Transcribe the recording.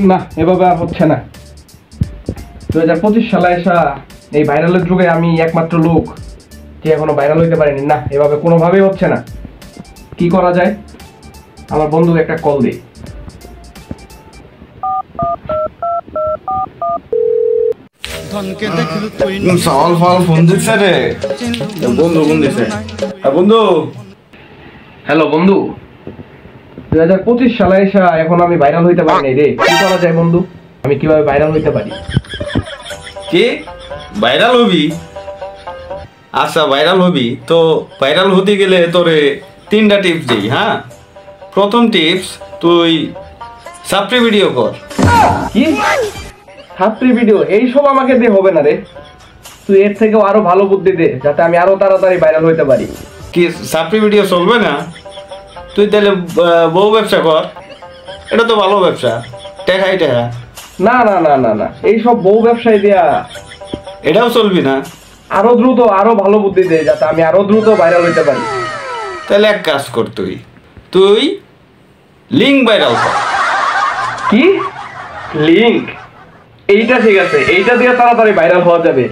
না, এভাবে আর হচ্ছে না। 2025 সালে এসা এই ভাইরালের যুগে আমি একমাত্র লোক যে এখনো ভাইরাল হইতে পারিনি। না, এভাবে কোনোভাবেই হচ্ছে না। কি করা যায়? আমার বন্ধুকে একটা কল দিই। সওয়াল ফল ফোন দিচ্ছে রে বন্ধু, ফোন দিছে। বন্ধু, হ্যালো বন্ধু, 2025 সালে এসা এখন আমি ভাইরাল হইতে পারি নাই রে। কি করা যায় বন্ধু? আমি কিভাবে ভাইরাল হইতে পারি? কি ভাইরাল হবি? আচ্ছা, ভাইরাল হবি তো ভাইরাল হতে গেলে তোরে 3টা টিপস দিই। হ্যাঁ, প্রথম টিপস, তুই সাপ্রি ভিডিও কর। কি ছাত্রী ভিডিও? এইসব আমাকে দিয়ে হবে না রে। তুই এর থেকেও আরো ভালো বুদ্ধি দে, যাতে আমি আরো তাড়াতাড়ি ভাইরাল হইতে পারি। কি সাপ্রি ভিডিও চলবে না? তুই তাহলে বউ ব্যবসা কর, এটা তো ভালো ব্যবসা, টেকাই টেকা। না না না না না, এইসব বউ ব্যবসায় দেয়া এটাও চলবি না? আরো দ্রুত আরো ভালো বুদ্ধি দে, যাতে আমি আরো দ্রুত ভাইরাল হইতে পারি। তাহলে এক কাজ কর, তুই লিঙ্ক ভাইরাল কর। কি লিংক? এইটা ঠিক আছে, এইটা দিয়ে তাড়াতাড়ি ভাইরাল হওয়া যাবে।